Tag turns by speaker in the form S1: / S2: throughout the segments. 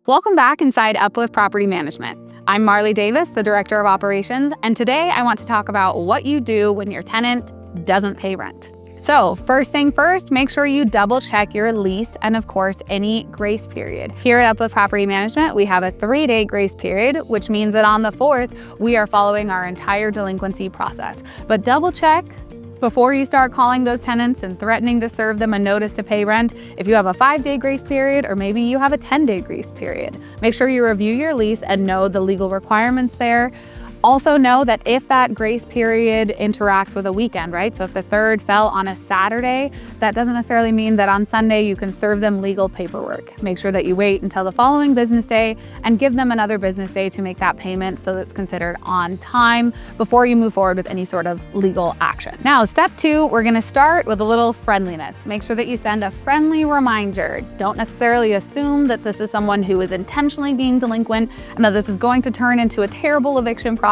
S1: Welcome back inside Uplift Property Management. I'm Marley Davis, the Director of Operations, and today I want to talk about what you do when your tenant doesn't pay rent. So first thing first, make sure you double check your lease and of course any grace period. Here at Uplift Property Management, we have a 3-day grace period, which means that on the 4th, we are following our entire delinquency process. But double check before you start calling those tenants and threatening to serve them a notice to pay rent if you have a 5-day grace period or maybe you have a 10-day grace period. Make sure you review your lease and know the legal requirements there. Also know that if that grace period interacts with a weekend, right? So if the 3rd fell on a Saturday, that doesn't necessarily mean that on Sunday you can serve them legal paperwork. Make sure that you wait until the following business day and give them another business day to make that payment so that's considered on time before you move forward with any sort of legal action. Now, step 2, we're gonna start with a little friendliness. Make sure that you send a friendly reminder. Don't necessarily assume that this is someone who is intentionally being delinquent and that this is going to turn into a terrible eviction process.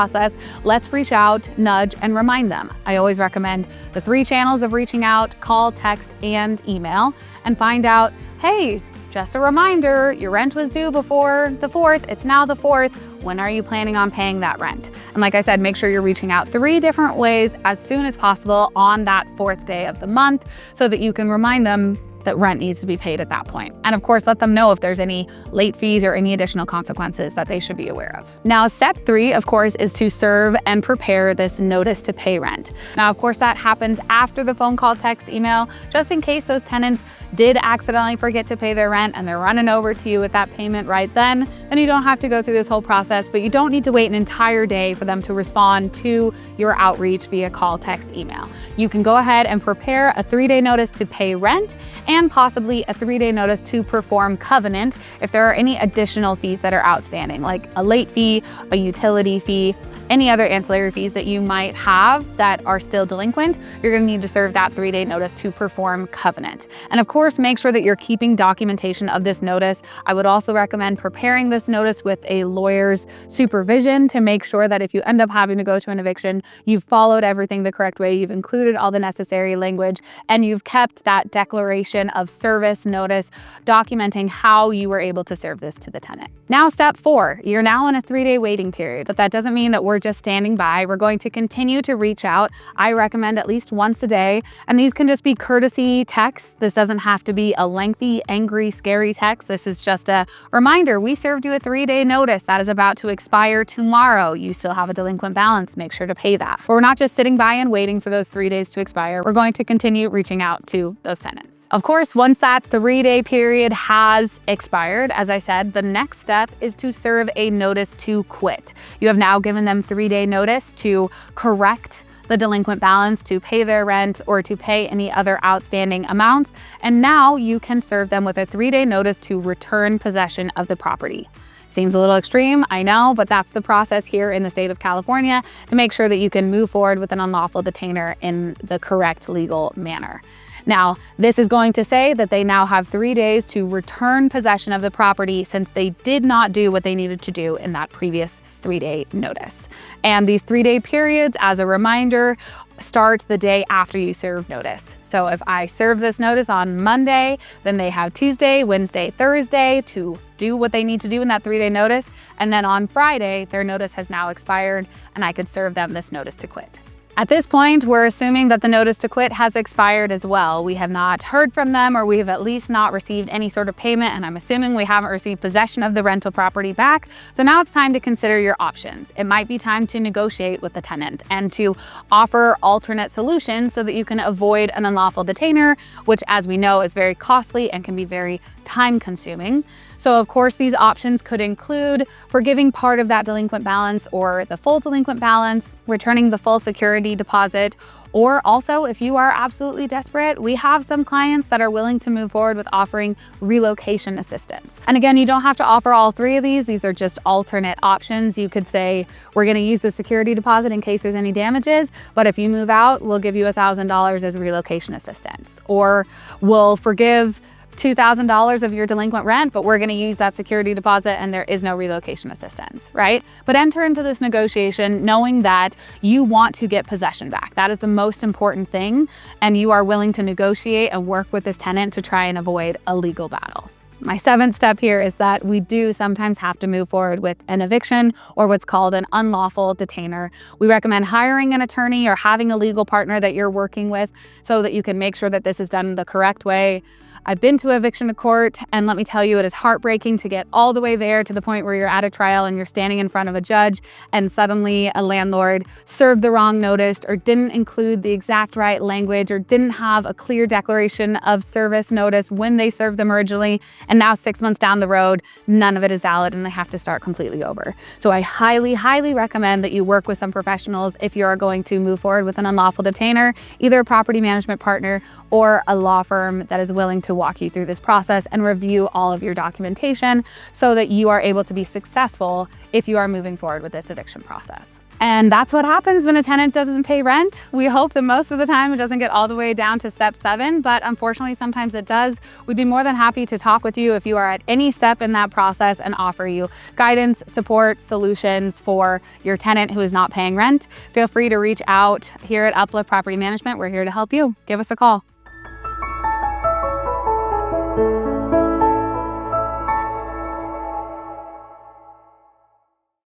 S1: Let's reach out, nudge, and remind them. I always recommend the 3 channels of reaching out: call, text, and email, and find out, hey, just a reminder, your rent was due before the 4th, it's now the 4th, when are you planning on paying that rent? And like I said, make sure you're reaching out 3 different ways as soon as possible on that 4th day of the month so that you can remind them that rent needs to be paid at that point. And of course, let them know if there's any late fees or any additional consequences that they should be aware of. Now, step 3, of course, is to serve and prepare this notice to pay rent. Now, of course, that happens after the phone call, text, email, just in case those tenants did accidentally forget to pay their rent and they're running over to you with that payment right then you don't have to go through this whole process, but you don't need to wait an entire day for them to respond to your outreach via call, text, email. You can go ahead and prepare a 3-day notice to pay rent and possibly a 3-day notice to perform covenant if there are any additional fees that are outstanding, like a late fee, a utility fee, any other ancillary fees that you might have that are still delinquent. You're gonna need to serve that 3-day notice to perform covenant. And of course, make sure that you're keeping documentation of this notice. I would also recommend preparing this notice with a lawyer's supervision to make sure that if you end up having to go to an eviction, you've followed everything the correct way, you've included all the necessary language, and you've kept that declaration of service notice documenting how you were able to serve this to the tenant. Now, step 4, you're now in a 3-day waiting period, but that doesn't mean that we're just standing by. We're going to continue to reach out. I recommend at least once a day, and these can just be courtesy texts. This doesn't have to be a lengthy, angry, scary text. This is just a reminder, we served you a 3-day notice that is about to expire tomorrow. You still have a delinquent balance, make sure to pay that. But we're not just sitting by and waiting for those 3 days to expire. We're going to continue reaching out to those tenants. Of course, once that 3-day period has expired, as I said, the next step is to serve a notice to quit. You have now given them 3-day notice to correct the delinquent balance, to pay their rent, or to pay any other outstanding amounts. And now you can serve them with a 3-day notice to return possession of the property. Seems a little extreme, I know, but that's the process here in the state of California to make sure that you can move forward with an unlawful detainer in the correct legal manner. Now, this is going to say that they now have 3 days to return possession of the property since they did not do what they needed to do in that previous 3-day notice. And these 3-day periods, as a reminder, start the day after you serve notice. So if I serve this notice on Monday, then they have Tuesday, Wednesday, Thursday to do what they need to do in that 3-day notice. And then on Friday, their notice has now expired and I could serve them this notice to quit. At this point, we're assuming that the notice to quit has expired as well. We have not heard from them, or we have at least not received any sort of payment, and I'm assuming we haven't received possession of the rental property back. So now it's time to consider your options. It might be time to negotiate with the tenant and to offer alternate solutions so that you can avoid an unlawful detainer, which, as we know, is very costly and can be very time-consuming. So of course, these options could include forgiving part of that delinquent balance or the full delinquent balance, returning the full security deposit, or also, if you are absolutely desperate, we have some clients that are willing to move forward with offering relocation assistance. And again, you don't have to offer all 3 of these. These are just alternate options. You could say, we're gonna use the security deposit in case there's any damages, but if you move out, we'll give you $1,000 as relocation assistance. Or we'll forgive $2,000 of your delinquent rent, but we're going to use that security deposit and there is no relocation assistance, right? But enter into this negotiation knowing that you want to get possession back. That is the most important thing, and you are willing to negotiate and work with this tenant to try and avoid a legal battle. My seventh step here is that we do sometimes have to move forward with an eviction or what's called an unlawful detainer. We recommend hiring an attorney or having a legal partner that you're working with so that you can make sure that this is done the correct way. I've been to eviction court, and let me tell you, it is heartbreaking to get all the way there to the point where you're at a trial and you're standing in front of a judge and suddenly a landlord served the wrong notice or didn't include the exact right language or didn't have a clear declaration of service notice when they served them originally. And now 6 months down the road, none of it is valid and they have to start completely over. So I highly, highly recommend that you work with some professionals if you're going to move forward with an unlawful detainer, either a property management partner or a law firm that is willing to walk you through this process and review all of your documentation so that you are able to be successful if you are moving forward with this eviction process. And that's what happens when a tenant doesn't pay rent. We hope that most of the time it doesn't get all the way down to step 7, but unfortunately sometimes it does. We'd be more than happy to talk with you if you are at any step in that process and offer you guidance, support, solutions for your tenant who is not paying rent. Feel free to reach out here at Uplift Property Management. We're here to help you. Give us a call.